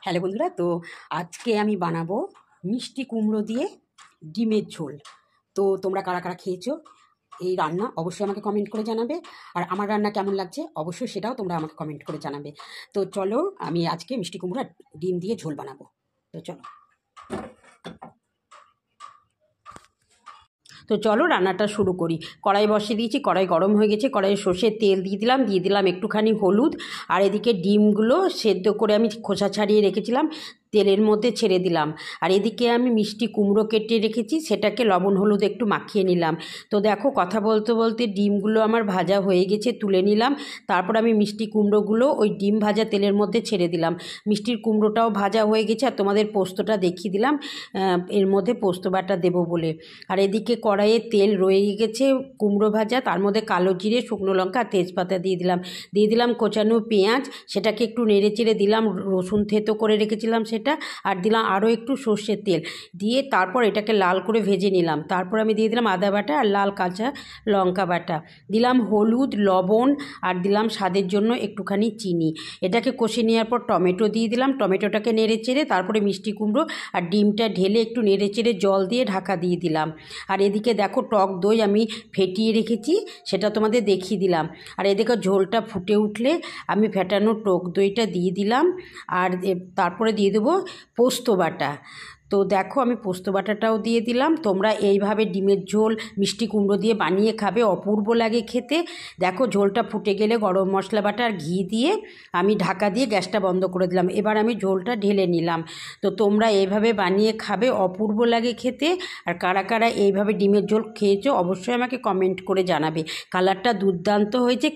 Hello বন্ধুরা, তো আজকে আমি বানাবো মিষ্টি কুমড়ো দিয়ে ডিমের ঝোল। তো তোমরা কারা কারা খেয়েছো এই রান্না অবশ্যই আমাকে কমেন্ট করে জানাবে, আর আমার রান্না কেমন লাগছে অবশ্যই সেটাও তোমরা আমাকে কমেন্ট করে জানাবে। তো চলো, আমি আজকে মিষ্টি কুমড়ো আর ডিম দিয়ে ঝোল বানাবো। তো চলো রান্নাটা শুরু করি। কড়াই বসিয়ে দিয়েছি, কড়াই গরম হয়ে গেছে, কড়াইয়ে সর্ষের তেল দিয়ে দিলাম একটুখানি হলুদ, আর এদিকে ডিমগুলো সেদ্ধ করে আমি খোসা ছাড়িয়ে রেখেছিলাম তেলের মধ্যে ছেড়ে দিলাম। আর এদিকে আমি মিষ্টি কুমড়ো কেটে রেখেছি, সেটাকে লবণ হলুদ একটু মাখিয়ে নিলাম। তো দেখো, কথা বলতে বলতে ডিমগুলো আমার ভাজা হয়ে গেছে, তুলে নিলাম। তারপর আমি মিষ্টি কুমড়োগুলো ওই ডিম ভাজা তেলের মধ্যে ছেড়ে দিলাম। মিষ্টির কুমড়োটাও ভাজা হয়ে গেছে, আর তোমাদের পোস্তটা দেখিয়ে দিলাম এর মধ্যে পোস্ত বাটা দেবো বলে। আর এদিকে কড়াইয়ে তেল রয়ে গেছে, কুমড়ো ভাজা, তার মধ্যে কালো জিরে, শুকনো লঙ্কা, তেজপাতা দিয়ে দিলাম কোচানো পেঁয়াজ, সেটাকে একটু নেড়ে চেড়ে দিলাম। রসুন থেতো করে রেখেছিলাম সেটা, আর দিলাম আরও একটু সর্ষের তেল দিয়ে, তারপর এটাকে লাল করে ভেজে নিলাম। তারপর আমি দিয়ে দিলাম আদা বাটা আর লাল কাঁচা লঙ্কা বাটা, দিলাম হলুদ, লবণ, আর দিলাম স্বাদের জন্য একটুখানি চিনি। এটাকে কষে নেওয়ার পর টমেটো দিয়ে দিলাম, টমেটোটাকে নেড়ে চেড়ে তারপরে মিষ্টি কুমড়ো আর ডিমটা ঢেলে একটু নেড়ে চেড়ে জল দিয়ে ঢাকা দিয়ে দিলাম। আর এদিকে দেখো, টক দই আমি ফেটিয়ে রেখেছি, সেটা তোমাদের দেখিয়ে দিলাম। আর এদিকে ঝোলটা ফুটে উঠলে আমি ফেটানো টক দইটা দিয়ে দিলাম, আর তারপরে দিয়ে দেবো পোস্ত বাটা। তো দেখো, আমি পোস্ত বাটাটাও দিয়ে দিলাম। তোমরা এইভাবে ডিমের ঝোল মিষ্টি কুমড়ো দিয়ে বানিয়ে খাবে, অপূর্ব লাগে খেতে। দেখো, ঝোলটা ফুটে গেলে গরম মশলা বাটা আর ঘি দিয়ে আমি ঢাকা দিয়ে গ্যাসটা বন্ধ করে দিলাম। এবার আমি ঝোলটা ঢেলে নিলাম। তো তোমরা এইভাবে বানিয়ে খাবে, অপূর্ব লাগে খেতে। আর কারা কারা এইভাবে ডিমের ঝোল খেয়েছো অবশ্যই আমাকে কমেন্ট করে জানাবে। কালারটা দুর্দান্ত হয়েছে।